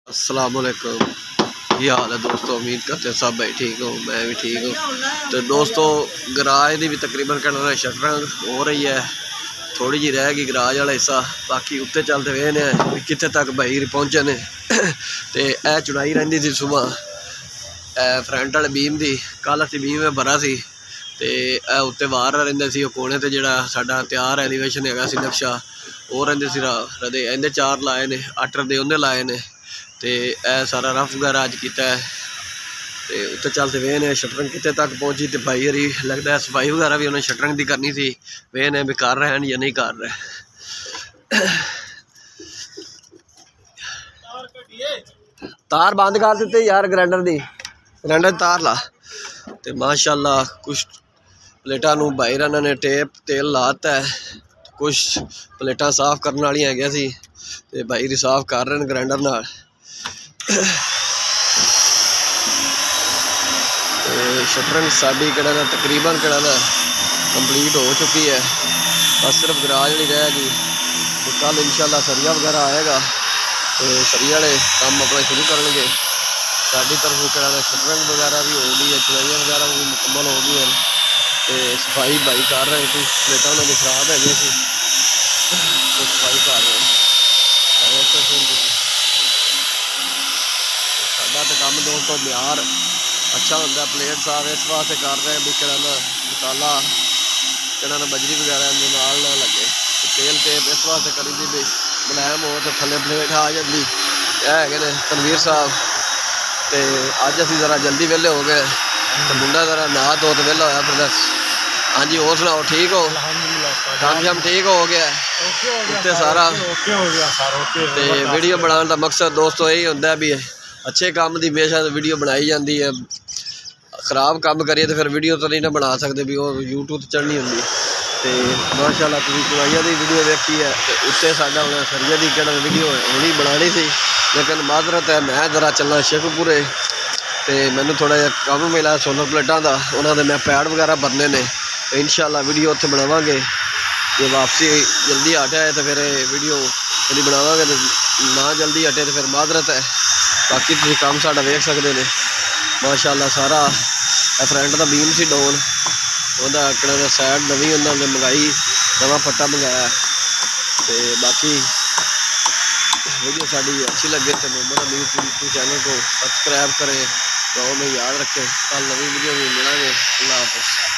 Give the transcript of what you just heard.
अस्सलाम वालेकुम। ये हाल है दोस्तों, उम्मीद करते हैं सब भाई ठीक हो, मैं भी ठीक हूँ। तो दोस्तों गराज की भी तकरीबन करना शटरिंग हो रही है, थोड़ी जी रह गई गराज वाला हिस्सा, बाकी उत्ते चलते वे ने कितने तक भाई पहुँचे ने। तो यह चुनाई रही थी सुबह फ्रंट वाले बीम की, कल असी बीम भरा सी तो उत्ते बाहर रहिंदे सी कोने ते जिहड़ा साडा तैयार एलीवेशन हैगा सी नक्शा वो रहिंदे सी रदे इहदे 4 लाए ने 8 रदे उन्हें लाए ने तो यह सारा रफ वगैरह अज किया है। तो उत्ते चलते वे ने शटरिंग कितने तक पहुँची तो भाई हरी लगता है सफाई वगैरह भी उन्हें शटरिंग की करनी थी, वे ने भी कर रहे हैं या नहीं कर रहे। तार बंद कर देते यार ग्राइंडर की, ग्राइंडर तार ला तो माशाल्लाह कुछ प्लेटा भाई रना ने टेप तेल लाता है, कुछ प्लेटा साफ करने वाली है सी ते भाई री साफ कर रहे हैं ग्राइंडर नाल। शटरिंग साड़ी कड़ा तकरीबन कंप्लीट हो चुकी है, बस सिर्फ गराज वाली रह गई। तो कल इंशाल्लाह सरिया वगैरह आएगा तो सरिया वाले काम अपना शुरू करेंगे। साड़ी तरफ कड़ा शटरिंग वगैरह भी हो गई है, चुनाइयाँ वगैरह भी मुकम्मल हो गई हैं तो सफाई भाई कर रहे हैं। कुछ प्लेटा उन्होंने खराब है तो सफाई कर रहे हैं। साडा तो काम दोस्तों म्यार अच्छा होंगे, प्लेट साफ इस वास्ते कर रहे हैं भी कड़ा मसाला कड़ा बजरी वगैरह नाल ना लगे, तो तेल टेप इस वास्ते करी दी भी मुलायम हो तो थले प्लेट आ जाती है ने तनवीर साहब। तो अज असी ज़रा जल्दी वेले हो गए तो मुंडा ज़रा नहा धो तो वेला होया। फिर दस हाँ जी और सुनाओ ठीक हो, काम शाम ठीक हो गया उत्ते सारा। तो वीडियो बनाने का मकसद दोस्तों यही होंगे भी अच्छे काम की हमेशा वीडियो बनाई जाती है, खराब काम करिए तो फिर वीडियो तो नहीं ना बना सकते भी वो यूट्यूब तो चढ़नी होंगी। तो माशाल्लाह तुम चुनाइया की वीडियो देखी है तो उत्ते साडा हुण सरिया की कड़ा वीडियो होनी बनानी सी, लेकिन माजरत है मैं ज़रा चलना शेखपुरे तो मैनू थोड़ा जहा काम मिला सोलर प्लेटा का, उन्होंने मैं पैड वगैरह भरने ने तो इंशाल्लाह वीडियो उत्थे बनावांगे। जे वापसी जल्दी हटे है तो फिर वीडियो यदि बनावांगे, तो ना जल्दी हटे तो फिर माजरत है। बाकी तुम काम साडा वेख सकते हैं माशाल्लाह सारा फ्रंट का बीम से डाउन वह कड़ा सैड नवी उन्होंने मंगाई, नवा पट्टा मंगाया। तो बाकी वीडियो साड़ी अच्छी लगे तो मोहम्मद अमीर यूट्यूब चैनल को सब्सक्राइब करें, तो में याद रखें। कल नवी वीडियो में मिलेंगे। अल्लाह हाफ़िज़।